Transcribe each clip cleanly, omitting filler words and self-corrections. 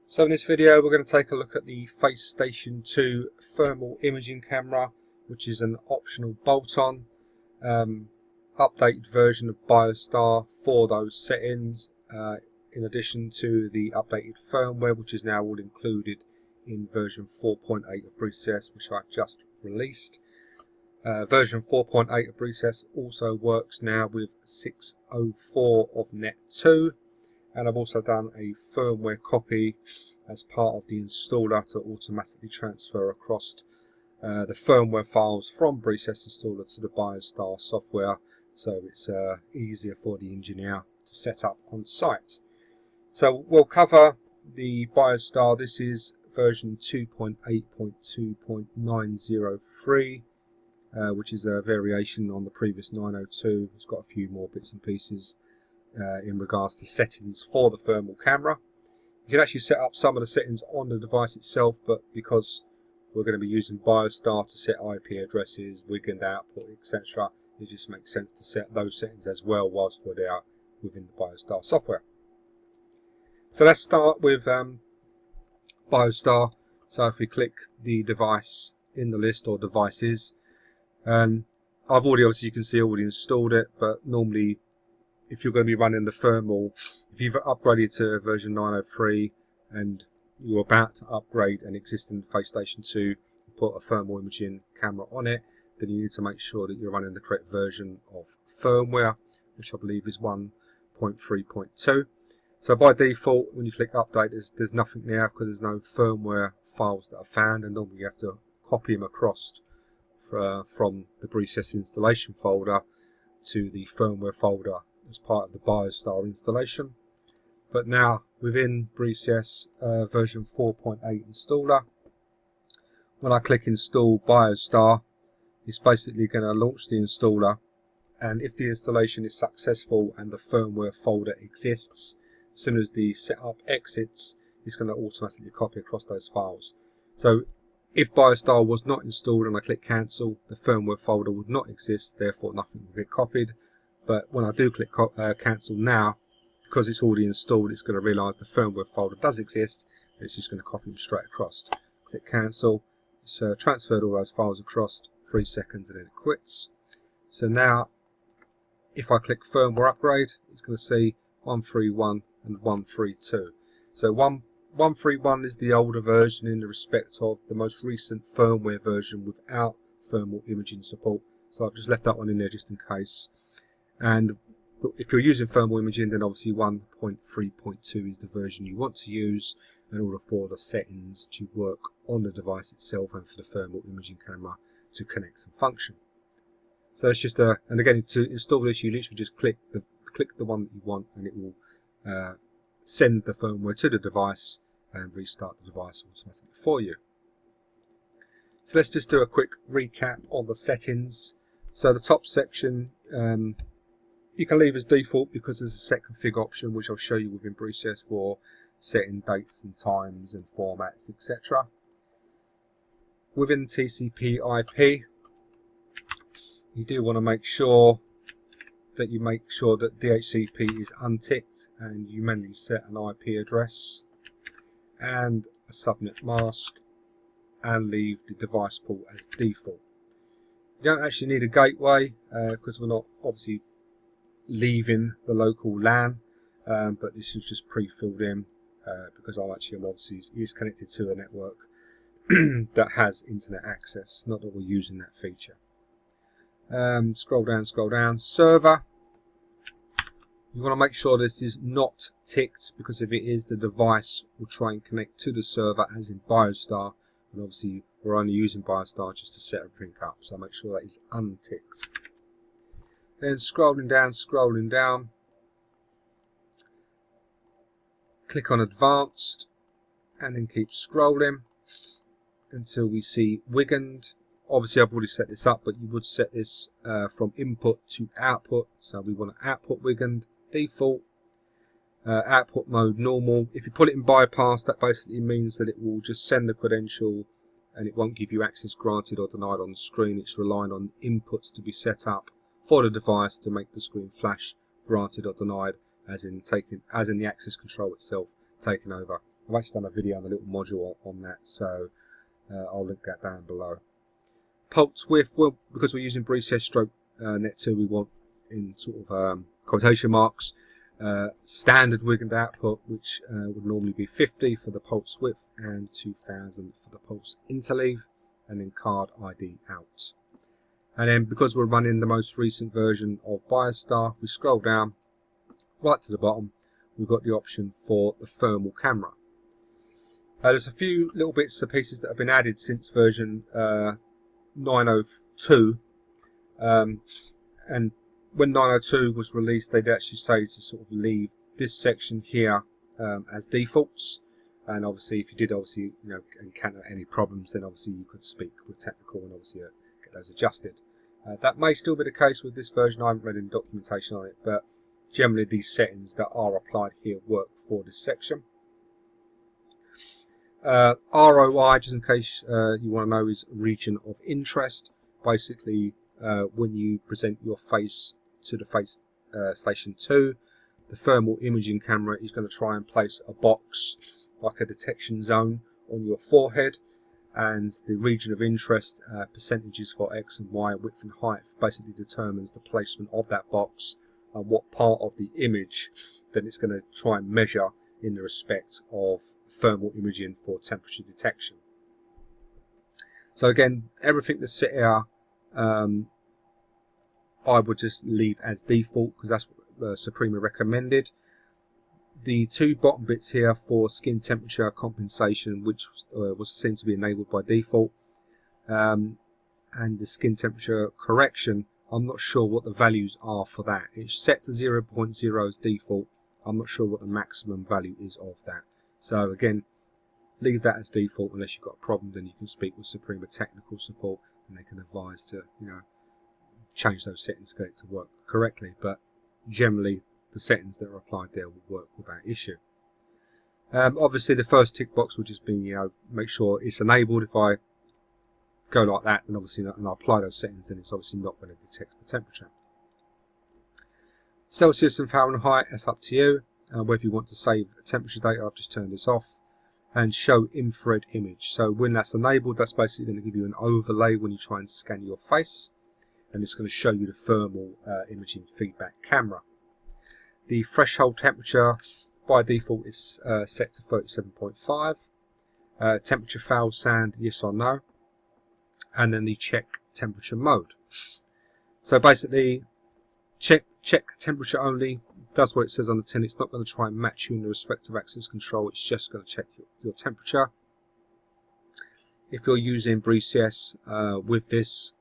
So in this video we're going to take a look at the FaceStation 2 thermal imaging camera, which is an optional bolt-on updated version of BioStar for those settings, in addition to the updated firmware, which is now all included in version 4.8 of BreeCS, which I've just released. Version 4.8 of BreeCS also works now with 604 of Net 2. And I've also done a firmware copy as part of the installer to automatically transfer across the firmware files from BreeCS Installer to the BioStar software, so it's easier for the engineer to set up on site. So we'll cover the BioStar. This is version 2.8.2.903, which is a variation on the previous 902. It's got a few more bits and pieces in regards to settings for the thermal camera. You can actually set up some of the settings on the device itself, but because we're going to be using BioStar to set IP addresses, weekend output, etc., it just makes sense to set those settings as well whilst we're there within the BioStar software. So let's start with BioStar. So if we click the device in the list or devices, and I've already, obviously you can see, already installed it, but normally if you're going to be running the thermal, if you've upgraded to version 903 and you're about to upgrade an existing FaceStation 2 and put a thermal imaging camera on it, then you need to make sure that you're running the correct version of firmware, which I believe is 1.3.2. So by default, when you click update, there's nothing there because there's no firmware files that are found, and normally you have to copy them across from the BreeCS installation folder to the firmware folder as part of the BioStar installation. But now within BreeCS version 4.8 installer, when I click install BioStar, it's basically going to launch the installer, and if the installation is successful and the firmware folder exists, as soon as the setup exits, it's going to automatically copy across those files. So if BioStar was not installed and I click cancel, the firmware folder would not exist, therefore nothing will get copied. But when I do click cancel now, because it's already installed, it's going to realise the firmware folder does exist, and it's just going to copy them straight across. Click cancel, it's transferred all those files across, 3 seconds, and then it quits. So now if I click firmware upgrade, it's going to see 131 and 132. So 131 is the older version in the respect of the most recent firmware version without thermal imaging support. So I've just left that one in there just in case. And if you're using thermal imaging, then obviously 1.3.2 is the version you want to use in order for the settings to work on the device itself and for the thermal imaging camera to connect and function. So it's just and again, to install this, you literally just click the one that you want, and it will send the firmware to the device and restart the device automatically for you. So let's just do a quick recap on the settings. So the top section, you can leave as default because there's a set config option, which I'll show you within BreeCS for setting dates and times and formats, etc. Within TCP IP, you do want to make sure that DHCP is unticked, and you manually set an IP address and a subnet mask, and leave the device port as default. You don't actually need a gateway because we're not obviously leaving the local LAN, but this is just pre-filled in because I'm obviously is connected to a network that has internet access, not that we're using that feature. Scroll down, server. You want to make sure this is not ticked, because if it is, the device will try and connect to the server as in BioStar, and obviously we're only using BioStar just to set everything up, so make sure that is unticked. Then scrolling down, click on advanced, and then keep scrolling until we see Wiggend. Obviously I've already set this up, but you would set this from input to output, so we want to output Wiggend default, output mode normal. If you put it in bypass, that basically means that it will just send the credential and it won't give you access granted or denied on the screen. It's relying on inputs to be set up for the device to make the screen flash granted or denied, as in the access control itself taken over. I've actually done a video on the little module on that, so I'll link that down below. Pulse width, well, because we're using BreeCS stroke Net2, we want in sort of quotation marks standard wigged output, which would normally be 50 for the pulse width and 2000 for the pulse interleave, and then card ID out. And then because we're running the most recent version of BioStar, we scroll down right to the bottom, we've got the option for the thermal camera. There's a few little bits and pieces that have been added since version 902, and when 902 was released, they'd actually say to sort of leave this section here as defaults, and obviously if you did encounter any problems, then obviously you could speak with technical and obviously get those adjusted. That may still be the case with this version. I haven't read any documentation on it, but generally these settings that are applied here work for this section. ROI, just in case you want to know, is region of interest. Basically, when you present your face to the face station 2, the thermal imaging camera is going to try and place a box like a detection zone on your forehead, and the region of interest percentages for X and Y, width and height, basically determines the placement of that box and what part of the image that it's going to try and measure in the respect of thermal imaging for temperature detection. So again, everything that's set here I would just leave as default, because that's what Suprema recommended. The two bottom bits here for skin temperature compensation, which was seen to be enabled by default, and the skin temperature correction, I'm not sure what the values are for that. It's set to 0.0 as default. I'm not sure what the maximum value is of that. So again, leave that as default. Unless you've got a problem, then you can speak with Suprema technical support and they can advise to change those settings to get it to work correctly. But generally the settings that are applied there will work without issue. Obviously the first tick box will just be make sure it's enabled. If I go like that, then obviously and I apply those settings, then it's obviously not going to detect the temperature. Celsius and Fahrenheit, that's up to you. Whether you want to save temperature data, I've just turned this off. And show infrared image. So when that's enabled, that's basically going to give you an overlay when you try and scan your face, and it's going to show you the thermal imaging feedback camera. The threshold temperature by default is set to 37.5. Temperature fail sound, yes or no, and then the check temperature mode. So basically, check temperature only. Does what it says on the tin. It's not going to try and match you in the respect of access control. It's just going to check your temperature. If you're using BreeCS with this,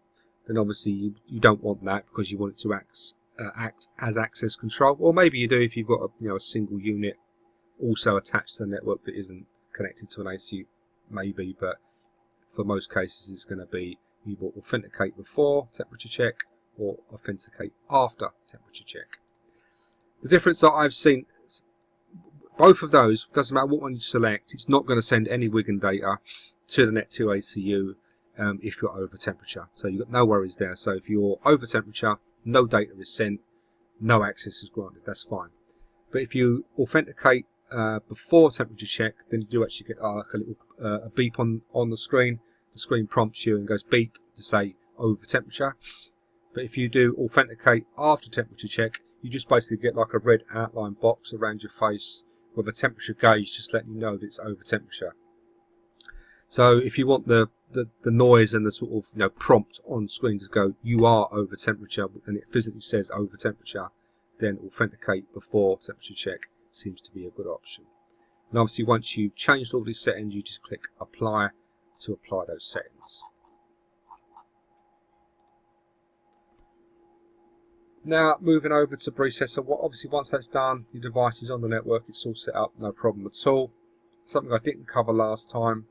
then obviously you don't want that, because you want it to act as access control. Or maybe you do if you've got a single unit also attached to the network that isn't connected to an AC, maybe. But for most cases, it's going to be either authenticate before temperature check or authenticate after temperature check. The difference that I've seen, both of those, doesn't matter what one you select, it's not going to send any WIGN data to the Net2 ACU if you're over temperature. So you've got no worries there. So if you're over temperature, no data is sent, no access is granted, that's fine. But if you authenticate before temperature check, then you do actually get like a little a beep on the screen. The screen prompts you and goes beep to say over temperature. But if you do authenticate after temperature check, you just basically get like a red outline box around your face with a temperature gauge just letting you know that it's over temperature. So if you want the noise and the sort of prompt on screen to go you are over temperature, and it physically says over temperature, then authenticate before temperature check seems to be a good option. And obviously once you've changed all these settings, you just click apply to apply those settings. Now moving over to BreeCS, so obviously once that's done, your device is on the network, it's all set up, no problem at all. Something I didn't cover last time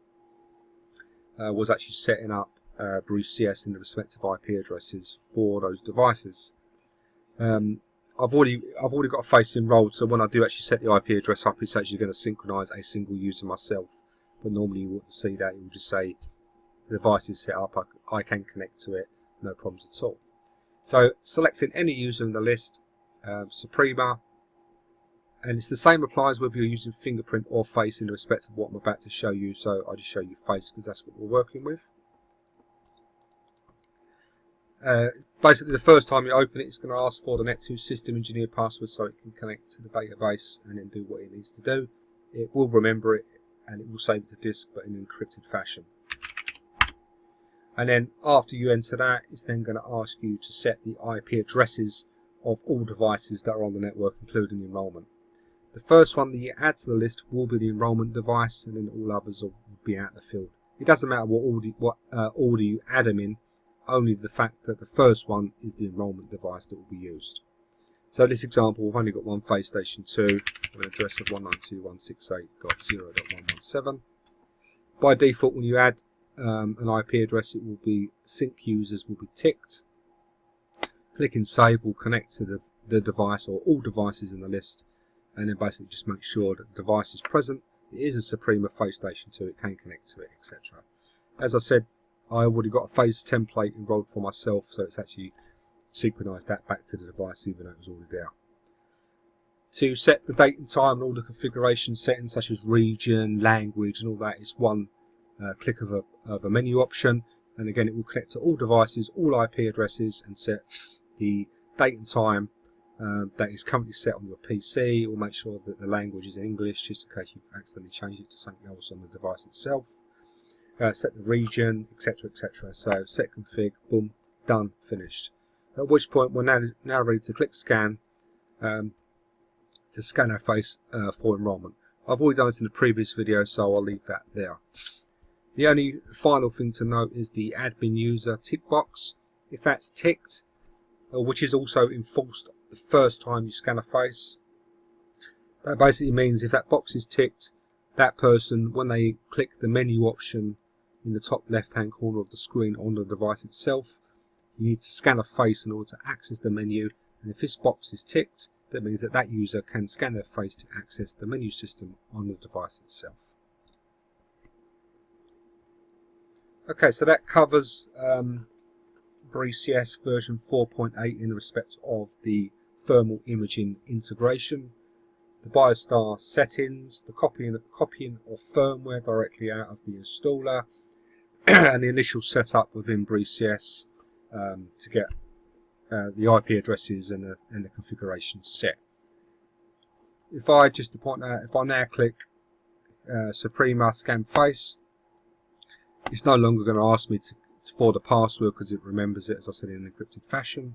was actually setting up BreeCS in the respective IP addresses for those devices. I've already got a face enrolled, so when I do actually set the IP address up, it's actually going to synchronize a single user myself. But normally you wouldn't see that. It will just say the device is set up, I can connect to it, no problems at all. So selecting any user in the list, Suprema, and it's the same applies whether you're using fingerprint or face in respect of what I'm about to show you. So I'll just show you face because that's what we're working with. Basically, the first time you open it, it's going to ask for the Net2 system engineer password so it can connect to the database and then do what it needs to do. It will remember it and it will save it to disk, but in an encrypted fashion. And then after you enter that, it's then going to ask you to set the IP addresses of all devices that are on the network, including enrollment. The first one that you add to the list will be the enrollment device, and then all others will be out of the field. It doesn't matter what order you add them in, only the fact that the first one is the enrollment device that will be used. So this example, we've only got one face station 2 with an address of 192.168.0.117. By default, when you add an IP address, it will be sync users will be ticked. Clicking save will connect to the device or all devices in the list, and then basically just make sure that the device is present. It is a Suprema face station 2, it can connect to it, etc. As I said, I already got a phase template enrolled for myself, so it's actually synchronized that back to the device even though it was already there. To set the date and time and all the configuration settings such as region, language and all that, is one click of a menu option, and again it will connect to all devices, all IP addresses, and set the date and time that is currently set on your PC. It will make sure that the language is English just in case you've accidentally changed it to something else on the device itself. Set the region, etc, etc. So set config, boom, done, finished. At which point we're now ready to click scan to scan our face for enrollment. I've already done this in the previous video, so I'll leave that there. The only final thing to note is the admin user tick box. If that's ticked, which is also enforced the first time you scan a face, that basically means if that box is ticked, that person, when they click the menu option in the top left hand corner of the screen on the device itself, you need to scan a face in order to access the menu, and if this box is ticked, that means that that user can scan their face to access the menu system on the device itself. Okay, so that covers BreeCS version 4.8 in respect of the thermal imaging integration, the BioStar settings, the copying of firmware directly out of the installer, and the initial setup within BreeCS to get the IP addresses and the configuration set. If I just to point out, if I now click Suprema scan face, it's no longer going to ask me for the password because it remembers it, as I said, in an encrypted fashion,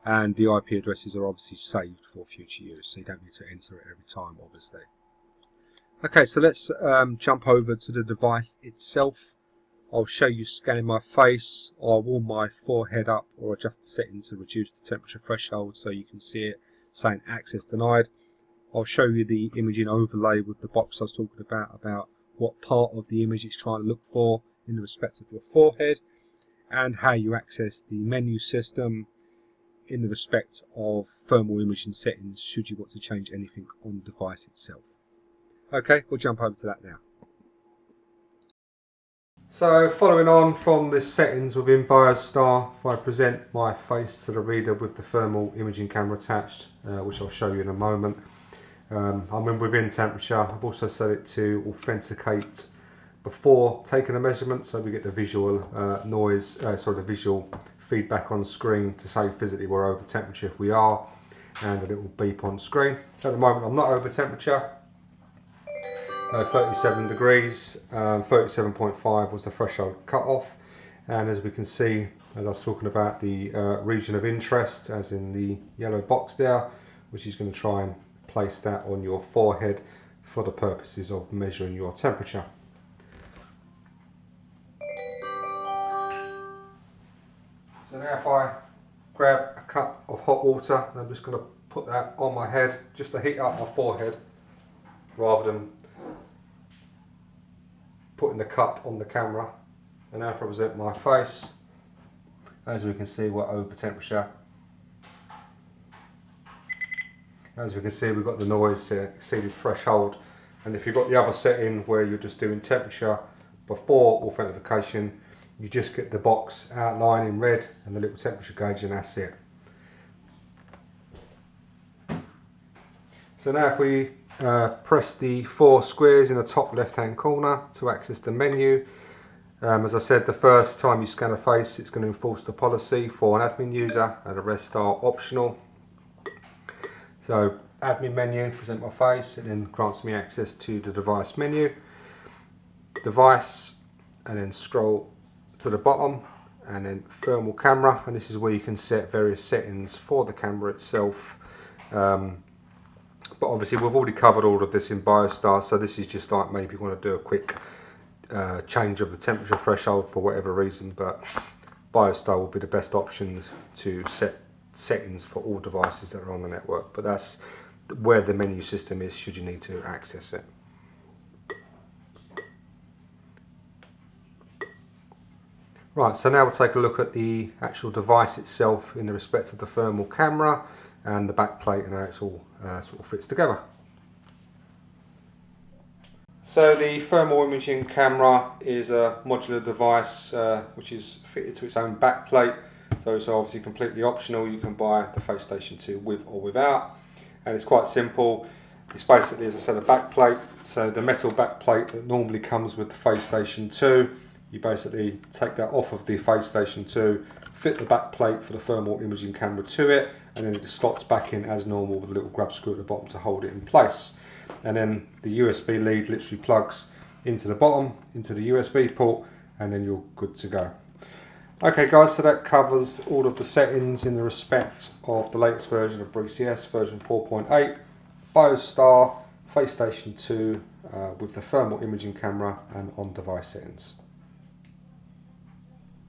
and the IP addresses are obviously saved for future use, so you don't need to enter it every time, obviously. Okay, so let's jump over to the device itself. I'll show you scanning my face, or warm my forehead up, or adjust the setting to reduce the temperature threshold so you can see it saying access denied. I'll show you the imaging overlay with the box I was talking about what part of the image it's trying to look for in respect of your forehead, and how you access the menu system in the respect of thermal imaging settings should you want to change anything on the device itself. Okay, we'll jump over to that now. So following on from the settings within BioStar, if I present my face to the reader with the thermal imaging camera attached, which I'll show you in a moment, I'm in within temperature. I've also set it to authenticate before taking a measurement, so we get the visual the visual feedback on the screen to say physically we're over temperature if we are, and a little beep on screen. So at the moment I'm not over temperature. 37 degrees, 37.5 was the threshold cut off, and as we can see, as I was talking about, the region of interest, as in the yellow box there, which is going to try and place that on your forehead for the purposes of measuring your temperature. So now if I grab a cup of hot water, I'm just going to put that on my head just to heat up my forehead rather than putting the cup on the camera. And now if I present my face, as we can see we're over temperature. As we can see we've got the noise exceeded threshold, and if you've got the other setting where you're just doing temperature before authentication, you just get the box outline in red and the little temperature gauge, and that's it. So now if we press the 4 squares in the top left hand corner to access the menu, as I said, the first time you scan a face it's going to enforce the policy for an admin user, and the rest are optional. So admin menu, present my face, and then grants me access to the device menu, device, and then scroll to the bottom, and then thermal camera, and this is where you can set various settings for the camera itself. But obviously we've already covered all of this in BioStar, so this is just like maybe you want to do a quick change of the temperature threshold for whatever reason, but BioStar will be the best option to set settings for all devices that are on the network. But that's where the menu system is should you need to access it. Right, so now we'll take a look at the actual device itself in the respect of the thermal camera and the back plate and how it's all sort of fits together. So the thermal imaging camera is a modular device which is fitted to its own back plate. So it's obviously completely optional. You can buy the Face Station 2 with or without, and it's quite simple. It's basically, as I said, a back plate. So the metal back plate that normally comes with the Face Station 2, you basically take that off of the Face Station 2, fit the back plate for the thermal imaging camera to it, and then it just slots back in as normal with a little grab screw at the bottom to hold it in place. And then the USB lead literally plugs into the bottom, into the USB port, and then you're good to go. Okay guys, so that covers all of the settings in the respect of the latest version of BreeCS, version 4.8, BioStar, Face Station 2 with the thermal imaging camera and on-device settings.